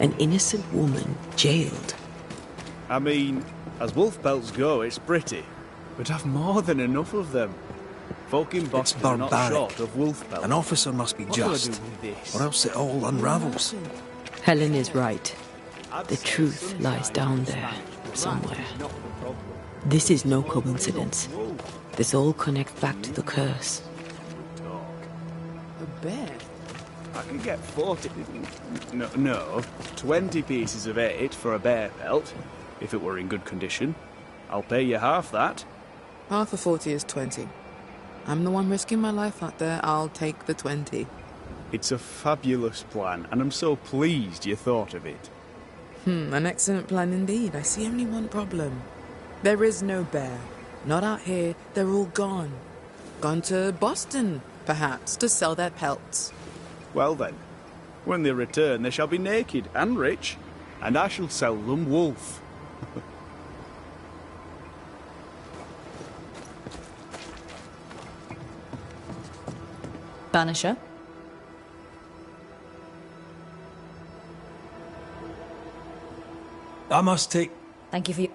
An innocent woman jailed. I mean, as wolf pelts go, it's pretty. But I've more than enough of them. Folk in Boston are not short of wolf pelts. An officer must be just, or else it all unravels. Helen is right. The truth lies down there, somewhere. This is no coincidence. This all connects back to the curse. A bear? I could get 40... No, 20 pieces of 8 for a bear pelt, if it were in good condition. I'll pay you half that. Half of 40 is 20. I'm the one risking my life out there. I'll take the 20. It's a fabulous plan, and I'm so pleased you thought of it. An excellent plan indeed. I see only one problem. There is no bear. Not out here. They're all gone. Gone to Boston, perhaps, to sell their pelts. Well then, when they return, they shall be naked and rich, and I shall sell them wolf. Banisher? I must take... Thank you for your...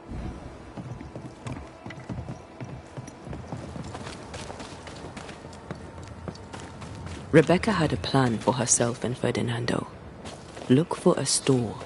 Rebecca had a plan for herself and Ferdinando. Look for a store.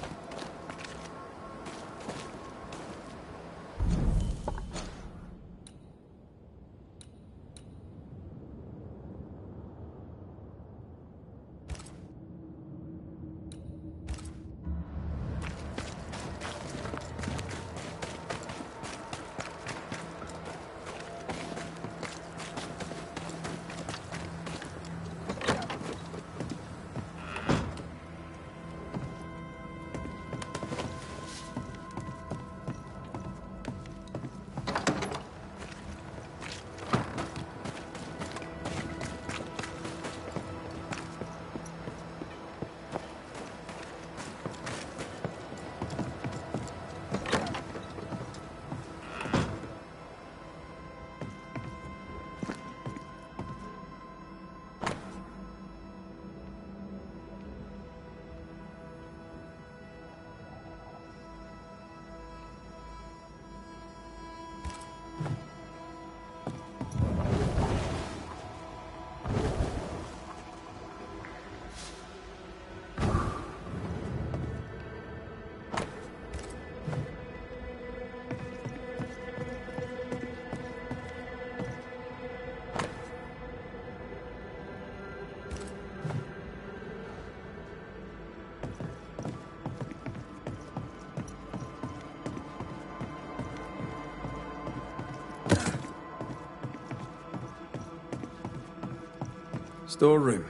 Storeroom.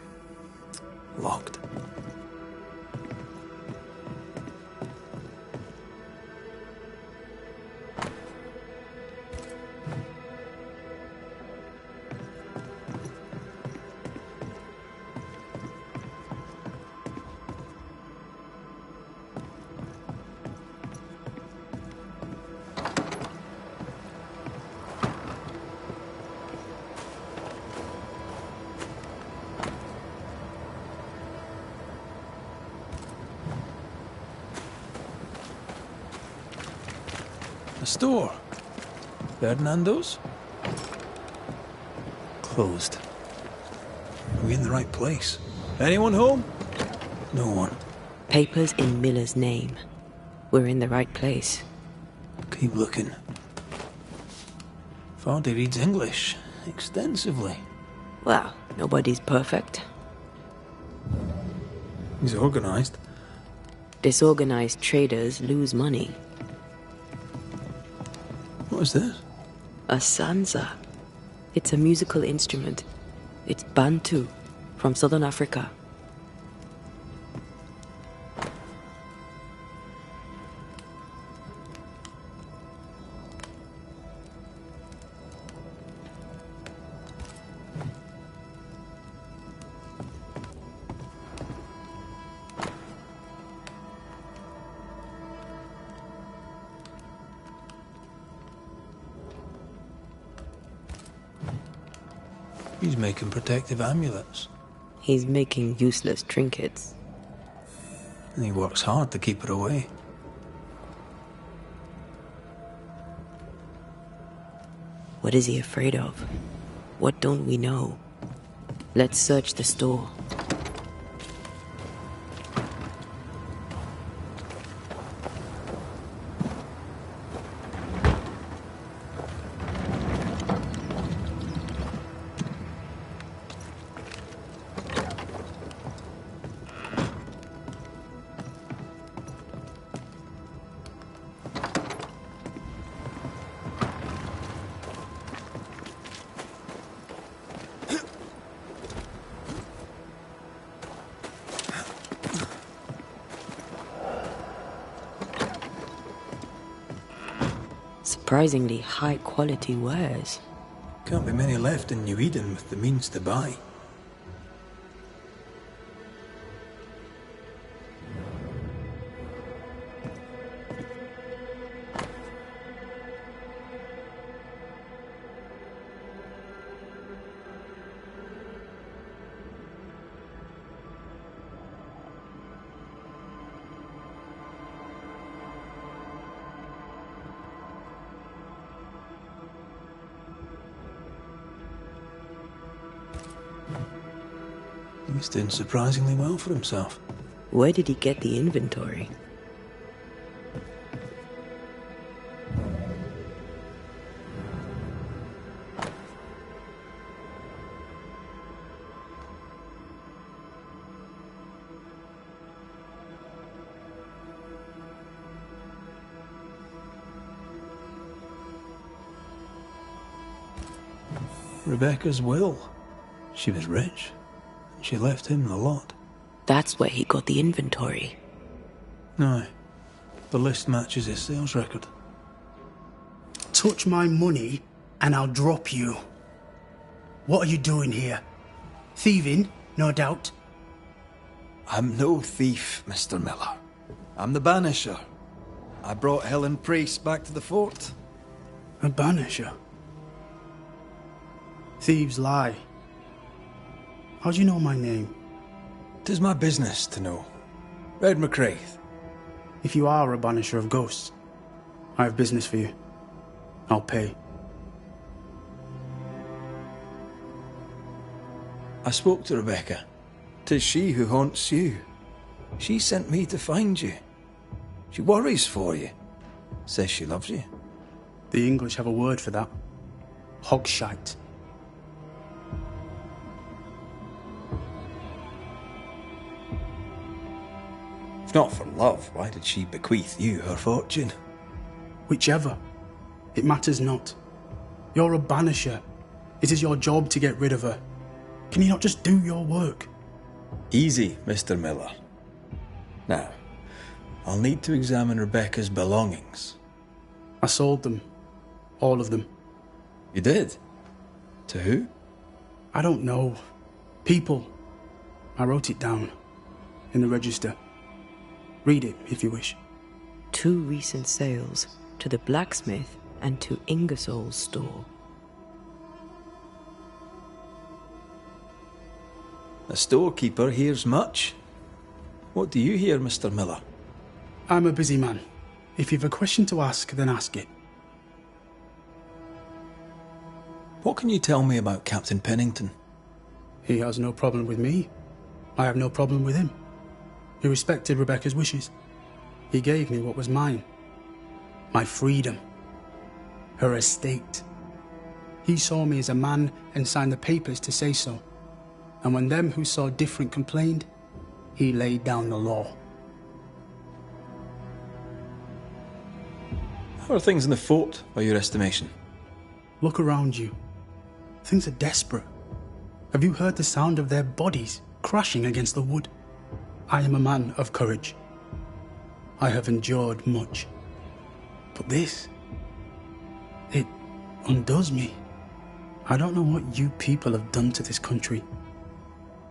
Locked. A store. Ferdinando's? Closed. Are we in the right place? Anyone home? No one. Papers in Miller's name. We're in the right place. Keep looking. Vardy reads English extensively. Well, nobody's perfect. He's organized. Disorganized traders lose money. What is this? A sansa. It's a musical instrument. It's Bantu, from southern Africa. He's making protective amulets. He's making useless trinkets. And he works hard to keep her away. What is he afraid of? What don't we know? Let's search the store. Surprisingly high-quality wares. Can't be many left in New Eden with the means to buy. He's doing surprisingly well for himself. Where did he get the inventory? Rebecca's will. She was rich. She left him the lot. That's where he got the inventory. Aye. The list matches his sales record. Touch my money and I'll drop you. What are you doing here? Thieving, no doubt. I'm no thief, Mr. Miller. I'm the Banisher. I brought Helen Priest back to the fort. A banisher? Thieves lie. How do you know my name? 'Tis my business to know. Red McCraith. If you are a banisher of ghosts, I have business for you. I'll pay. I spoke to Rebecca. 'Tis she who haunts you. She sent me to find you. She worries for you. Says she loves you. The English have a word for that. Hogshite. If not for love, why did she bequeath you her fortune? Whichever. It matters not. You're a banisher. It is your job to get rid of her. Can you not just do your work? Easy, Mr. Miller. Now, I'll need to examine Rebecca's belongings. I sold them. All of them. You did? To who? I don't know. People. I wrote it down. In the register. Read it, if you wish. 2 recent sales, to the blacksmith and to Ingersoll's store. A storekeeper hears much. What do you hear, Mr. Miller? I'm a busy man. If you've a question to ask, then ask it. What can you tell me about Captain Pennington? He has no problem with me. I have no problem with him. He respected Rebecca's wishes. He gave me what was mine. My freedom. Her estate. He saw me as a man and signed the papers to say so. And when them who saw different complained, he laid down the law. How are things in the fort, by your estimation? Look around you. Things are desperate. Have you heard the sound of their bodies crashing against the wood? I am a man of courage. I have endured much. But this, it undoes me. I don't know what you people have done to this country,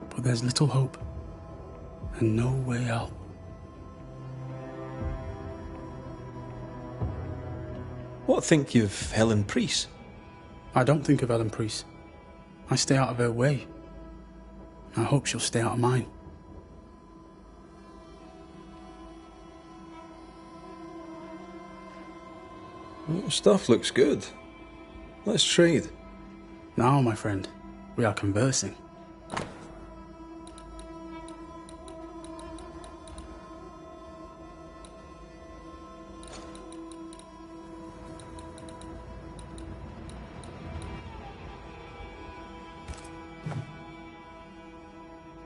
but there's little hope and no way out. What think you of Helen Priest? I don't think of Ellen Priest. I stay out of her way. I hope she'll stay out of mine. Well, stuff looks good. Let's trade. Now, my friend, we are conversing.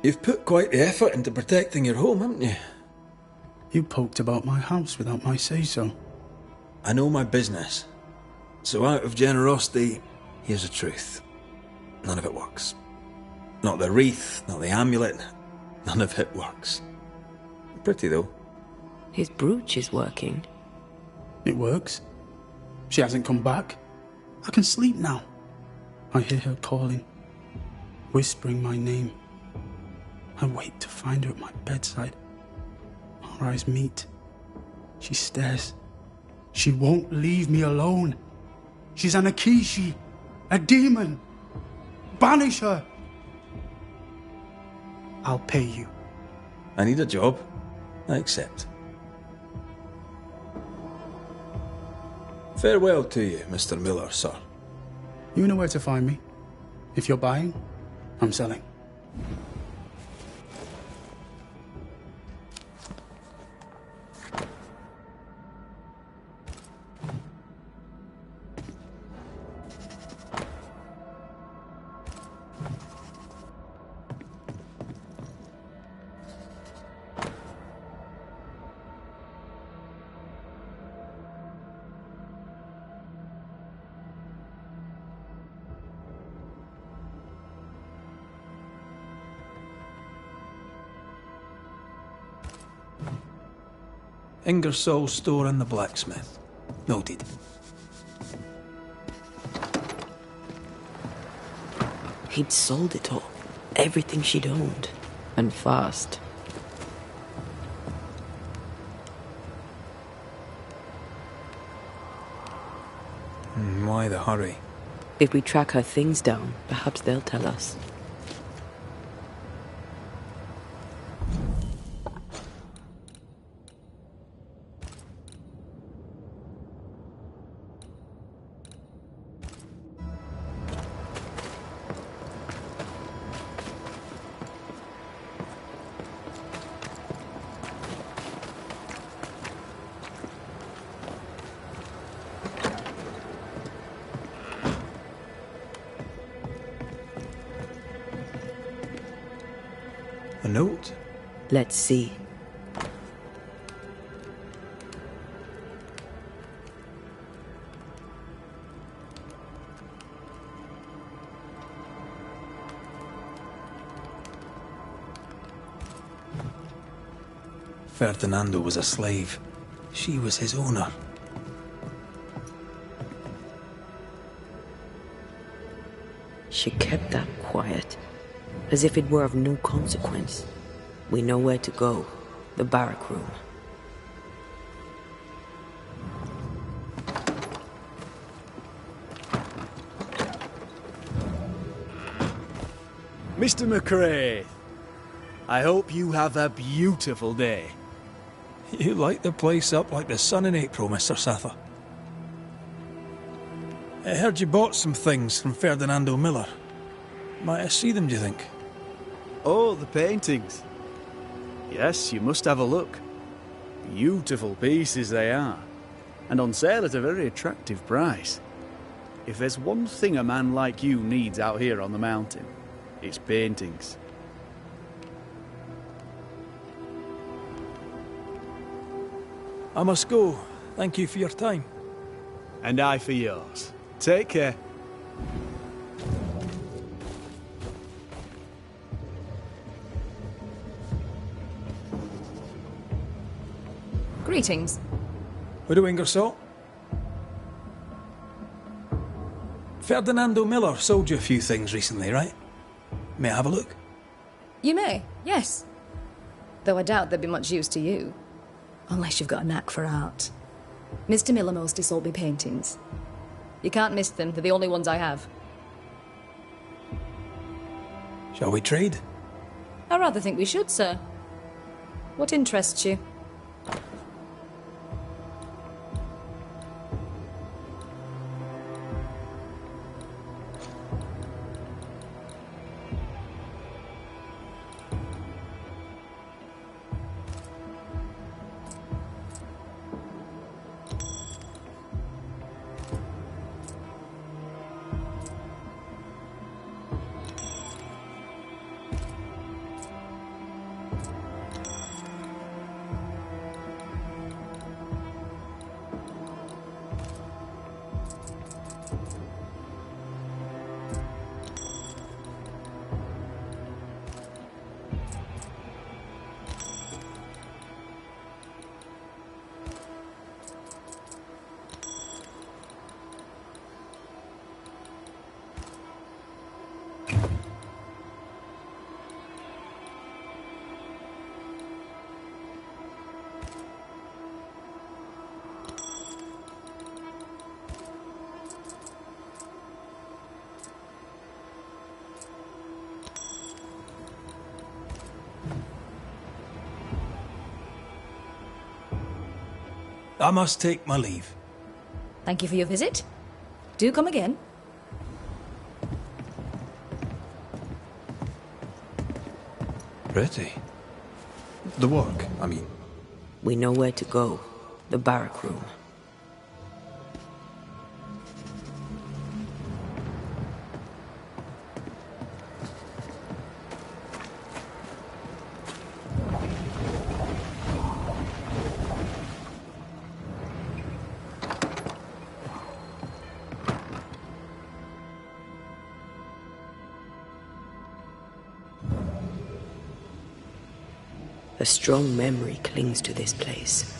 You've put quite the effort into protecting your home, haven't you? You poked about my house without my say-so. I know my business. So out of generosity, here's the truth. None of it works. Not the wreath, not the amulet. None of it works. Pretty, though. His brooch is working. It works. She hasn't come back. I can sleep now. I hear her calling, whispering my name. I wait to find her at my bedside. Our eyes meet. She stares. She won't leave me alone. She's an Akishi, a demon. Banish her. I'll pay you. I need a job. I accept. Farewell to you, Mr. Miller, sir. You know where to find me. If you're buying, I'm selling. Ingersoll's store and the blacksmith. Noted. He'd sold it all. Everything she'd owned. And fast. Why the hurry? If we track her things down, perhaps they'll tell us. A note? Let's see. Ferdinando was a slave. She was his owner. She kept that quiet, as if it were of no consequence. We know where to go. The barrack room. Mr. McRae, I hope you have a beautiful day. You light the place up like the sun in April, Mr. Sather. I heard you bought some things from Ferdinando Miller. Might I see them, do you think? Oh, the paintings. Yes, you must have a look. Beautiful pieces they are, and on sale at a very attractive price. If there's one thing a man like you needs out here on the mountain, it's paintings. I must go. Thank you for your time. And I for yours. Take care. Greetings. Widow Ingersoll? Ferdinando Miller sold you a few things recently, right? May I have a look? You may, yes. Though I doubt they'd be much use to you. Unless you've got a knack for art. Mr. Miller mostly sold me paintings. You can't miss them, they're the only ones I have. Shall we trade? I rather think we should, sir. What interests you? I must take my leave. Thank you for your visit. Do come again. Pretty. The work, I mean. We know where to go. The barrack room. A strong memory clings to this place.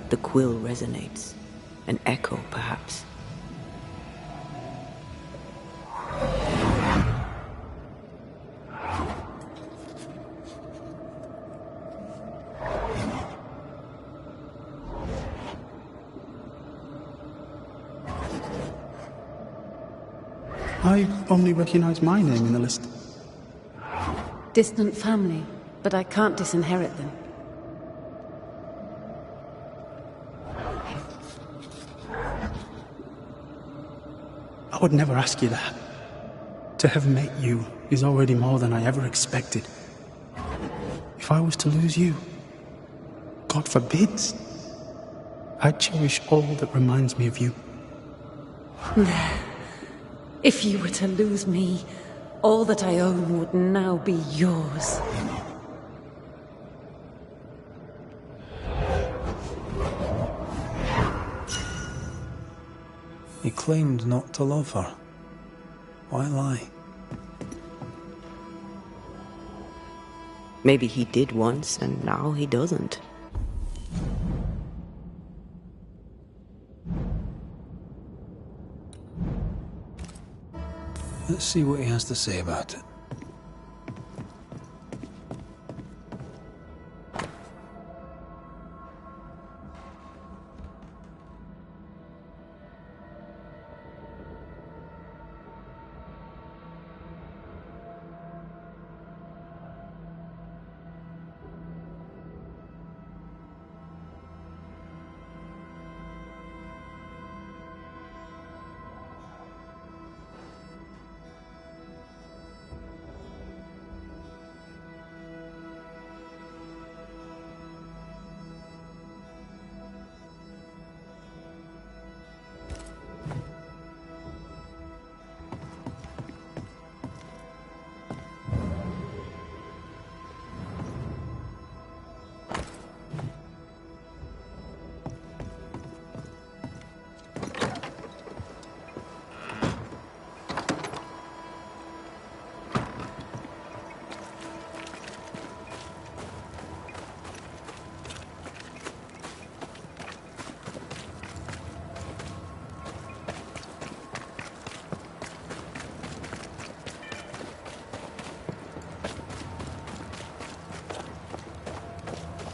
The quill resonates. An echo, perhaps. I only recognize my name in the list. Distant family, but I can't disinherit them. I would never ask you that. To have met you is already more than I ever expected. If I was to lose you, God forbids, I'd cherish all that reminds me of you. If you were to lose me, all that I own would now be yours. He claimed not to love her. Why lie? Maybe he did once, and now he doesn't. Let's see what he has to say about it.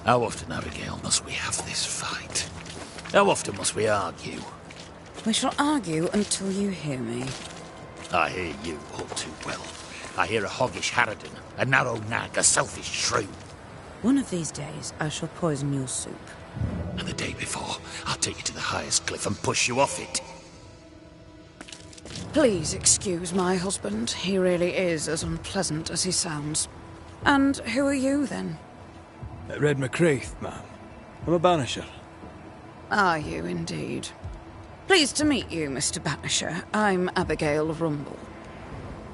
How often, Abigail, must we have this fight? How often must we argue? We shall argue until you hear me. I hear you all too well. I hear a hoggish harridan, a narrow nag, a selfish shrew. One of these days, I shall poison your soup. And the day before, I'll take you to the highest cliff and push you off it. Please excuse my husband. He really is as unpleasant as he sounds. And who are you, then? Red McCraith, ma'am. I'm a banisher. Are you, indeed? Pleased to meet you, Mr. Banisher. I'm Abigail Rumble.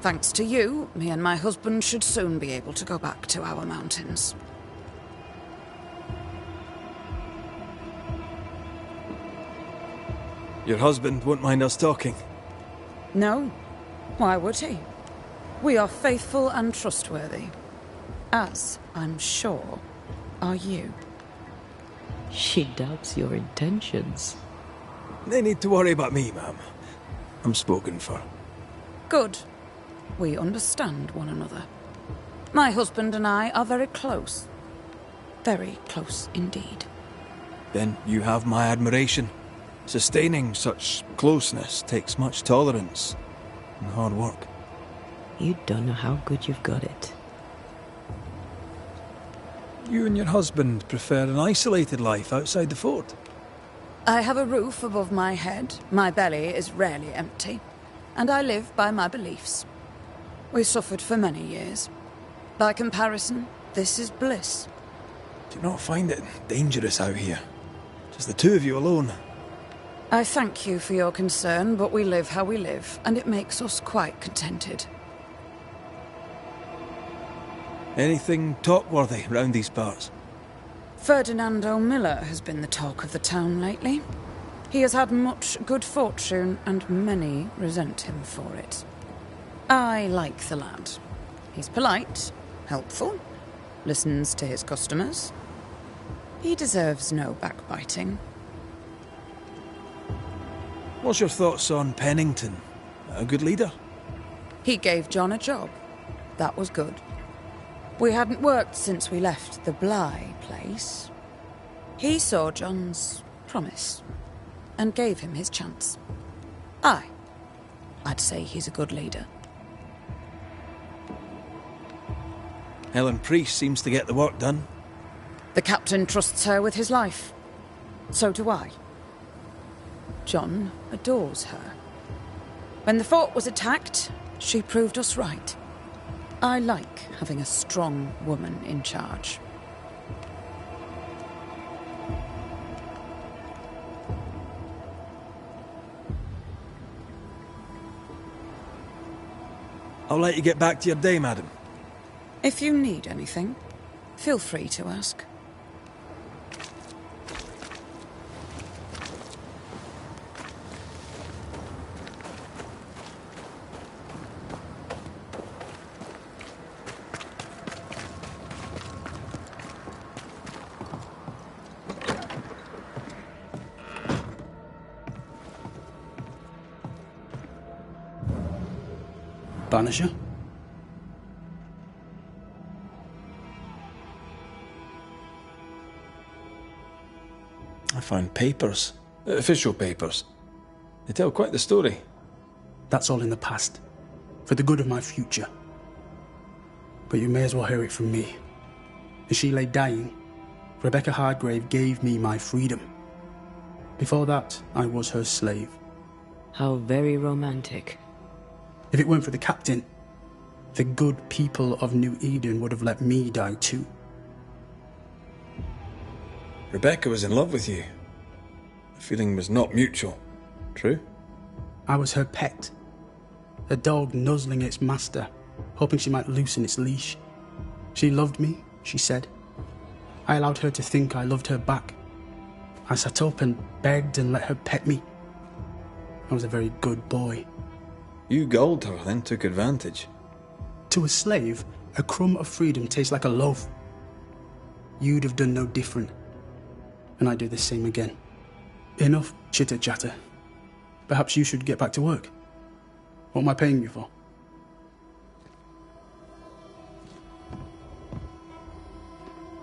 Thanks to you, me and my husband should soon be able to go back to our mountains. Your husband won't mind us talking. No. Why would he? We are faithful and trustworthy. As, I'm sure, are you. She doubts your intentions. No need to worry about me, ma'am. I'm spoken for. Good. We understand one another. My husband and I are very close. Very close indeed. Then you have my admiration. Sustaining such closeness takes much tolerance and hard work. You don't know how good you've got it. You and your husband prefer an isolated life outside the fort? I have a roof above my head, my belly is rarely empty, and I live by my beliefs. We suffered for many years. By comparison, this is bliss. Do you not find it dangerous out here? Just the two of you alone? I thank you for your concern, but we live how we live, and it makes us quite contented. Anything talk-worthy round these parts? Ferdinando Miller has been the talk of the town lately. He has had much good fortune, and many resent him for it. I like the lad. He's polite, helpful, listens to his customers. He deserves no backbiting. What's your thoughts on Pennington? A good leader? He gave John a job. That was good. We hadn't worked since we left the Bly place. He saw John's promise and gave him his chance. I'd say he's a good leader. Helen Priest seems to get the work done. The captain trusts her with his life. So do I. John adores her. When the fort was attacked, she proved us right. I like having a strong woman in charge. I'll let you get back to your day, madam. If you need anything, feel free to ask. Banisher? I found papers. Official papers. They tell quite the story. That's all in the past. For the good of my future. But you may as well hear it from me. As she lay dying, Rebecca Hardgrave gave me my freedom. Before that, I was her slave. How very romantic. If it weren't for the captain, the good people of New Eden would have let me die too. Rebecca was in love with you. The feeling was not mutual. True? I was her pet. A dog nuzzling its master, hoping she might loosen its leash. She loved me, she said. I allowed her to think I loved her back. I sat up and begged and let her pet me. I was a very good boy. You gulled her, then took advantage. To a slave, a crumb of freedom tastes like a loaf. You'd have done no different. And I'd do the same again. Enough chitter-chatter. Perhaps you should get back to work. What am I paying you for?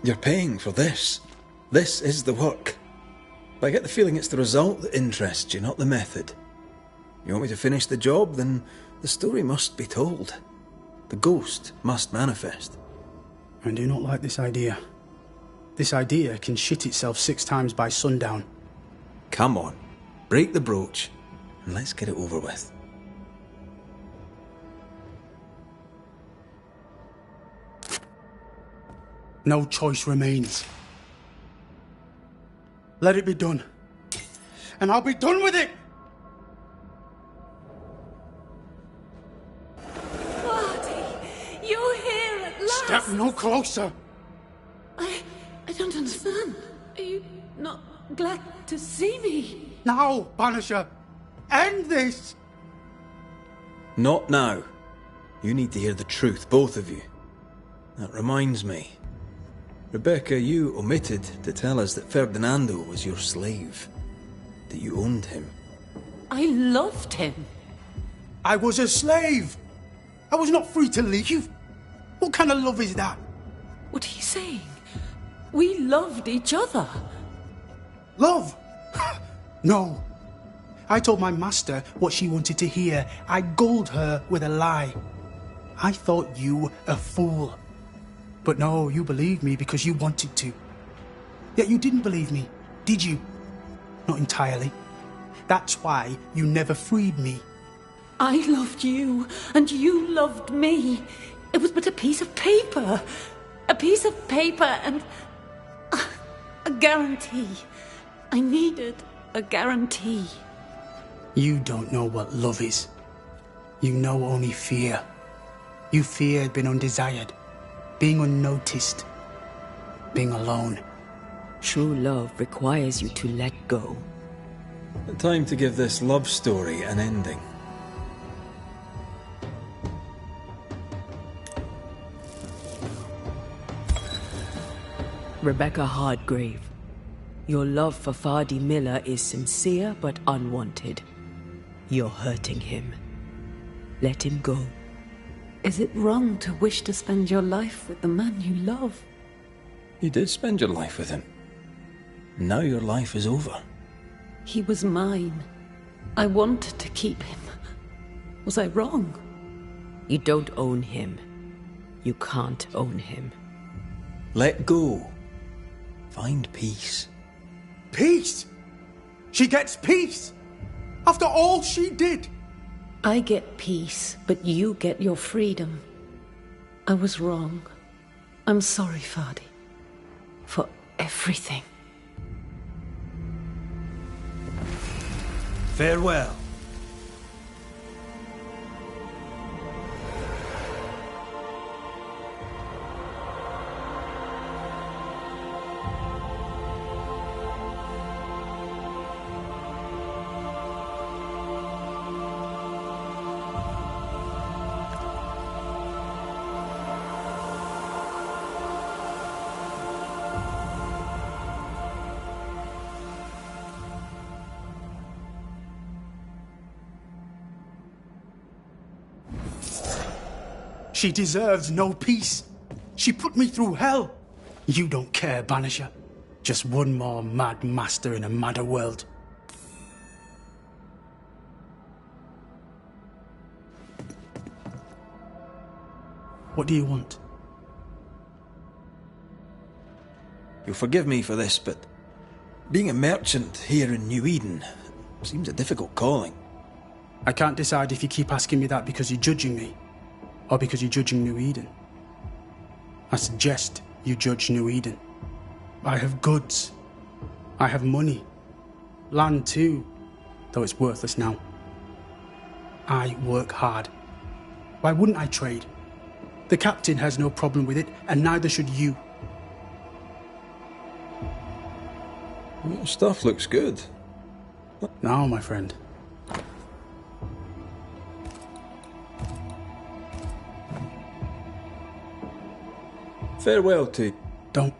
You're paying for this. This is the work. But I get the feeling it's the result that interests you, not the method. You want me to finish the job, then the story must be told. The ghost must manifest. I do not like this idea. This idea can shit itself 6 times by sundown. Come on, break the brooch, and let's get it over with. No choice remains. Let it be done. And I'll be done with it! You're here at last! Step no closer! I don't understand. Are you not glad to see me? Now, Banisher! End this! Not now. You need to hear the truth, both of you. That reminds me. Rebecca, you omitted to tell us that Ferdinando was your slave. That you owned him. I loved him. I was a slave! I was not free to leave. What kind of love is that? What are you saying? We loved each other. Love? No. I told my master what she wanted to hear. I gulled her with a lie. I thought you a fool. But no, you believed me because you wanted to. Yet you didn't believe me, did you? Not entirely. That's why you never freed me. I loved you, and you loved me. It was but a piece of paper. A piece of paper and... a guarantee. I needed a guarantee. You don't know what love is. You know only fear. You feared being undesired, being unnoticed, being alone. True love requires you to let go. Time to give this love story an ending. Rebecca Hardgrave, your love for Fardy Miller is sincere but unwanted. You're hurting him. Let him go. Is it wrong to wish to spend your life with the man you love? You did spend your life with him. Now your life is over. He was mine. I wanted to keep him. Was I wrong? You don't own him. You can't own him. Let go. Find peace. Peace? She gets peace? After all she did? I get peace, but you get your freedom. I was wrong. I'm sorry, Fardy. For everything. Farewell. She deserves no peace. She put me through hell. You don't care, Banisher. Just one more mad master in a madder world. What do you want? You'll forgive me for this, but being a merchant here in New Eden seems a difficult calling. I can't decide if you keep asking me that because you're judging me, or because you're judging New Eden. I suggest you judge New Eden. I have goods. I have money. Land too, though it's worthless now. I work hard. Why wouldn't I trade? The captain has no problem with it, and neither should you. Your stuff looks good. Now, my friend. Farewell to... Don't